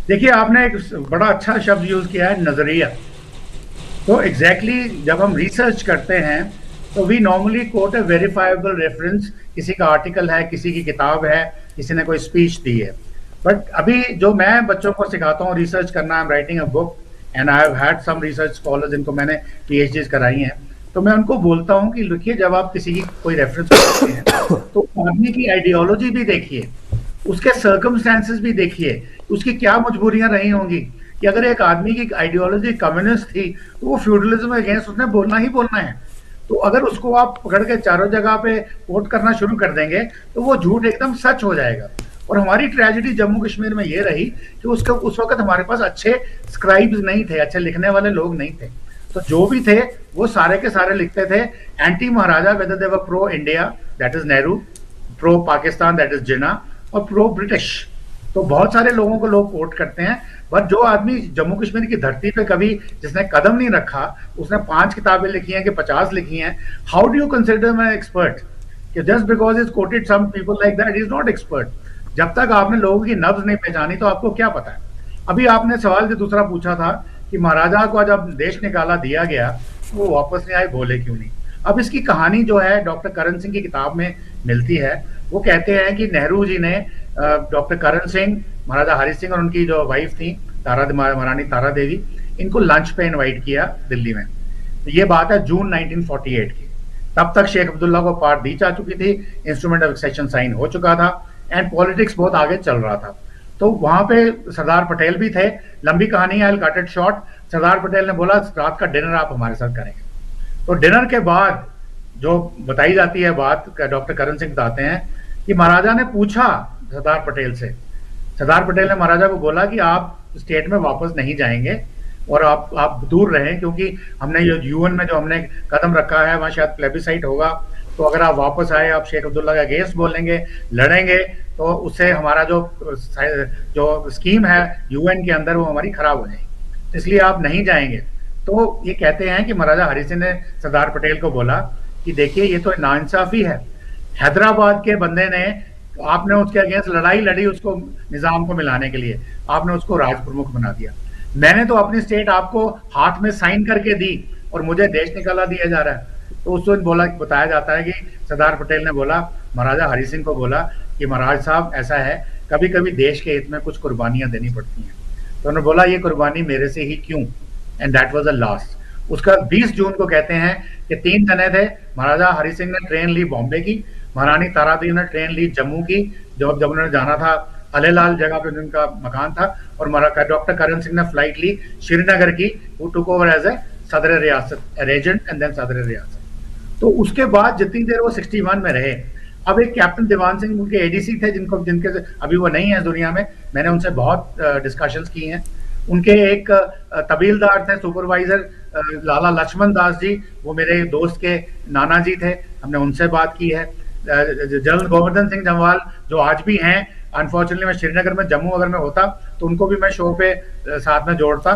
देखिए, आपने एक बड़ा अच्छा शब्द यूज किया है, नजरिया। तो एग्जैक्टली जब हम रिसर्च करते हैं तो we normally quote a verifiable reference. किसी का आर्टिकल है, किसी की किताब है, किसी ने कोई स्पीच दी है। बट अभी जो मैं बच्चों को सिखाता हूँ रिसर्च करना, I am writing a book and I have had some research scholars जिनको मैंने पीएचडीज कराई हैं। तो मैं उनको बोलता हूँ कि देखिए, जब आप किसी की कोई रेफरेंस पढ़ते हैं तो आदमी की आइडियोलॉजी भी देखिए, उसके सर्कमस्टेंसेस भी देखिए, उसकी क्या मजबूरियां रही होंगी। कि अगर एक आदमी की आइडियोलॉजी कम्युनिस्ट थी तो वो फ्यूडलिज्म के अगेंस्ट उसने बोलना ही बोलना है। तो अगर उसको आप पकड़ के चारों जगह पे कोट करना शुरू कर देंगे तो वो झूठ एकदम सच हो जाएगा। और हमारी ट्रेजेडी जम्मू कश्मीर में ये रही कि उसके उस वक्त हमारे पास अच्छे स्क्राइब्स नहीं थे, अच्छे लिखने वाले लोग नहीं थे। तो जो भी थे वो सारे के सारे लिखते थे anti Maharaja, whether they were pro India that is Nehru, pro Pakistan that is Jinnah, और प्रो ब्रिटिश। तो बहुत सारे लोगों को लोग कोट करते हैं। बट जो आदमी जम्मू कश्मीर की धरती पे कभी जिसने कदम नहीं रखा, उसने 5 किताबें लिखी हैं कि 50 लिखी हैं, हाउ डू यू कंसिडर मैं एक्सपर्ट? कि just because is quoted some people like that is not expert. जब तक आपने लोगों की नब्ज नहीं पहचानी तो आपको क्या पता है। अभी आपने सवाल जो दूसरा पूछा था कि महाराजा को जब देश निकाला दिया गया तो वो वापस नहीं आए, बोले क्यों नहीं। अब इसकी कहानी जो है डॉक्टर करण सिंह की किताब में मिलती है। वो कहते हैं कि नेहरू जी ने डॉक्टर करण सिंह, महाराजा हरि सिंह और उनकी जो वाइफ थी महारानी तारा देवी, इनको लंच पे इनवाइट किया दिल्ली में। तो ये बात है जून 1948 की। तब तक शेख अब्दुल्ला को पार्ट दी जा चुकी थी, इंस्ट्रूमेंट ऑफ एक्सेशन साइन हो चुका था एंड पॉलिटिक्स बहुत आगे चल रहा था। तो वहां पे सरदार पटेल भी थे। लंबी कहानी है, I will cut it short. Sardar Patel ने बोला रात का डिनर आप हमारे साथ करेंगे। तो डिनर के बाद जो बताई जाती है बात, डॉक्टर करण सिंह बताते हैं कि महाराजा ने पूछा सरदार पटेल से, सरदार पटेल ने महाराजा को बोला कि आप स्टेट में वापस नहीं जाएंगे और आप दूर रहें, क्योंकि हमने ये यूएन में जो हमने कदम रखा है वहां शायद प्लेबिसाइट होगा। तो अगर आप वापस आए, आप शेख अब्दुल्ला के अगेंस्ट बोलेंगे, लड़ेंगे, तो उससे हमारा जो जो स्कीम है यूएन के अंदर वो हमारी खराब हो जाएगी, इसलिए आप नहीं जाएंगे। तो ये कहते हैं कि महाराजा हरि सिंह ने सरदार पटेल को बोला कि देखिए ये तो नाइंसाफी है। हैदराबाद के बंदे ने, आपने उसके अगेंस्ट लड़ाई लड़ी उसको निजाम को मिलाने के लिए, आपने उसको राज प्रमुख बना दिया। मैंने तो अपनी स्टेट आपको हाथ में साइन करके दी और मुझे देश निकाला दिया जा रहा है। तो उस वक्त बताया जाता है कि सरदार पटेल ने बोला, महाराजा हरि सिंह को बोला कि महाराज साहब ऐसा है, कभी कभी देश के हित में कुछ कुर्बानियां देनी पड़ती हैं। तो उन्होंने बोला ये कुर्बानी मेरे से ही क्यों, and that was the last. उसका 20 जून को कहते हैं कि 3 जने थे। महाराजा हरि सिंह ने ट्रेन ली बॉम्बे की, महारानी तारादेवी ने ट्रेन ली जम्मू की, जब जब उन्होंने जाना था अलेलाल जगह पे जिनका मकान था, और डॉक्टर करण सिंह ने फ्लाइट ली श्रीनगर की, वो टुक ओवर एज ए सदर रियासत एजेंट एंड देन सदर रियासत। तो उसके बाद जितनी देर वो 61 में रहे, अब एक कैप्टन दीवान सिंह उनके एडीसी थे, जिनके अभी वो नहीं है दुनिया में, मैंने उनसे बहुत डिस्कशंस की हैं। उनके एक तबीलदार थे, सुपरवाइजर लाला लक्ष्मण दास जी, वो मेरे दोस्त के नाना जी थे, हमने उनसे बात की है। जनरल गोवर्धन सिंह जमवाल जो आज भी हैं, अनफॉर्चुनेटली मैं श्रीनगर में, जम्मू अगर मैं होता तो उनको भी मैं शो पे साथ में जोड़ता।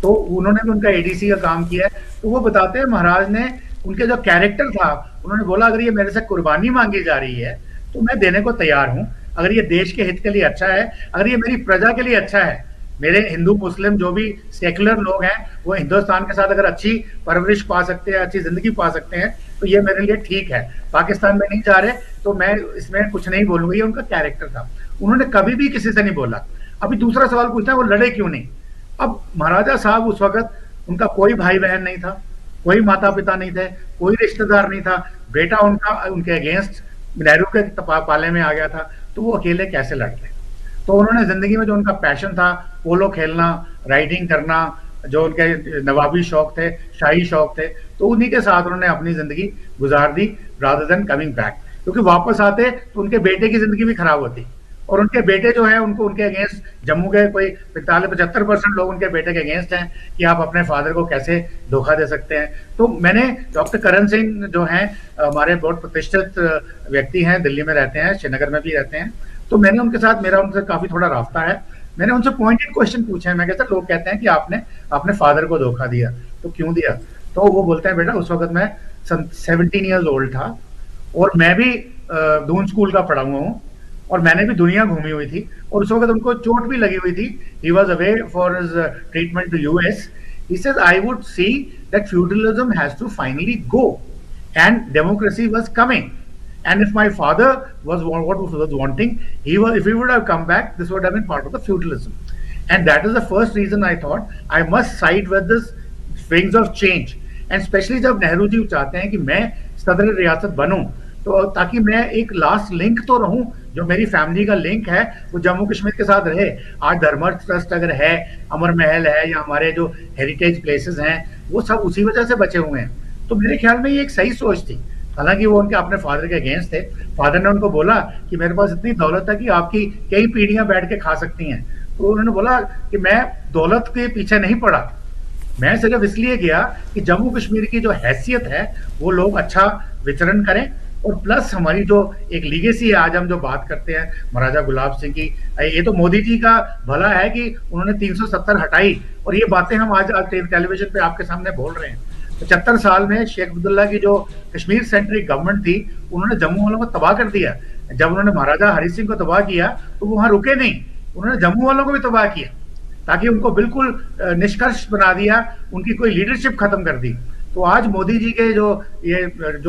तो उन्होंने भी उनका एडीसी का काम किया है। तो वो बताते हैं महाराज ने, उनके जो कैरेक्टर था, उन्होंने बोला अगर ये मेरे से कुर्बानी मांगी जा रही है तो मैं देने को तैयार हूं। अगर ये देश के हित के लिए अच्छा है, अगर ये मेरी प्रजा के लिए अच्छा है, मेरे हिंदू मुस्लिम जो भी सेकुलर लोग हैं वो हिंदुस्तान के साथ अगर अच्छी परवरिश पा सकते हैं, अच्छी जिंदगी पा सकते हैं, तो ये मेरे लिए ठीक है। पाकिस्तान में नहीं जा रहे तो मैं इसमें कुछ नहीं बोलूंगा। ये उनका कैरेक्टर था, उन्होंने कभी भी किसी से नहीं बोला। अभी दूसरा सवाल पूछता है वो लड़े क्यों नहीं। अब महाराजा साहब उस वक्त, उनका कोई भाई बहन नहीं था, कोई माता पिता नहीं थे, कोई रिश्तेदार नहीं था, बेटा उनका उनके अगेंस्ट नेहरू के पाले में आ गया था, तो वो अकेले कैसे लड़ते। तो उन्होंने जिंदगी में जो उनका पैशन था, पोलो खेलना, राइडिंग करना, जो उनके नवाबी शौक थे, शाही शौक थे, तो उन्हीं के साथ उन्होंने अपनी जिंदगी गुजार दी रादर देन कमिंग बैक। क्योंकि वापस आते तो उनके बेटे की जिंदगी भी खराब होती, और उनके बेटे जो है उनको उनके अगेंस्ट जम्मू के कोई 45-75% लोग उनके बेटे के अगेंस्ट हैं कि आप अपने फादर को कैसे धोखा दे सकते हैं। तो मैंने डॉक्टर करण सिंह जो हैं, हमारे बहुत प्रतिष्ठित व्यक्ति हैं, दिल्ली में रहते हैं, श्रीनगर में भी रहते हैं, तो मैंने उनके साथ, मेरा उनसे काफी थोड़ा रास्ता है। मैंने उनसे पॉइंटेड क्वेश्चन पूछे हैं। मैं कहता, लोग कहते हैं कि आपने अपने फादर को धोखा दिया, तो क्यों दिया। तो वो बोलते हैं बेटा उस वक्त मैं 17 ईयर्स ओल्ड था और मैं भी दून स्कूल का पढ़ा हुआ हूँ, और मैंने भी दुनिया घूमी हुई थी, और उस वक़्त उनको चोट भी लगी हुई थी। He was away for his treatment to US. He says, I would see that feudalism has to finally go and democracy was coming. And if my father what was wanting, if he would have come back, this would have been part of the feudalism. And that is the first reason I thought I must side with this wings of change. And especially जब नेहरू जी चाहते हैं कि मैं सदर रियासत बनूं, तो ताकि मैं एक लास्ट लिंक तो रहूं, जो मेरी फैमिली का लिंक है वो जम्मू कश्मीर के साथ रहे। आज धर्मर्थ ट्रस्ट अगर है, अमर महल है, या हमारे जो हेरिटेज प्लेसेस हैं, वो सब उसी वजह से बचे हुए हैं। तो मेरे ख्याल में ये एक सही सोच थी। हालांकि वो उनके अपने फादर के अगेंस्ट थे। फादर ने उनको बोला कि मेरे पास इतनी दौलत है कि आपकी कई पीढ़ियां बैठ के खा सकती हैं। तो उन्होंने बोला कि मैं दौलत के पीछे नहीं पड़ा, मैं सिर्फ इसलिए गया कि जम्मू कश्मीर की जो हैसियत है वो लोग अच्छा विचरण करें, और प्लस हमारी जो एक लीगेसी है, आज हम जो बात करते हैं महाराजा गुलाब सिंह की, ये तो मोदी जी का भला है कि उन्होंने 370 हटाई, और ये बातें हम आज टेलीविजन पे आपके सामने बोल रहे हैं। 75 साल में शेख अब्दुल्ला की जो कश्मीर सेंट्रिक गवर्नमेंट थी, उन्होंने जम्मू वालों को तबाह कर दिया। जब उन्होंने महाराजा हरि सिंह को तबाह किया तो वो वहां रुके नहीं, उन्होंने जम्मू वालों को भी तबाह किया, ताकि उनको बिल्कुल निष्कर्ष बना दिया, उनकी कोई लीडरशिप खत्म कर दी। तो आज मोदी जी के जो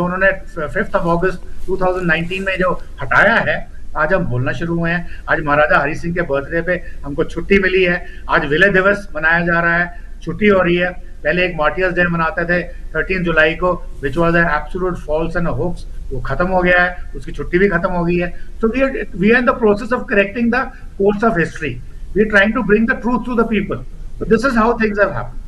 उन्होंने 5 अगस्त 2019 में जो हटाया है, आज हम बोलना शुरू हुए हैं। आज महाराजा हरि सिंह के बर्थडे पे हमको छुट्टी मिली है, आज विलय दिवस मनाया जा रहा है, छुट्टी हो रही है। पहले एक मार्टियर्स डे मनाते थे 13 जुलाई को, which was an absolute false and hoax, वो खत्म हो गया है, उसकी छुट्टी भी खत्म हो गई है। So we are in the process of correcting the course of history. We are trying to bring the truth to the people. So this is how things have happened.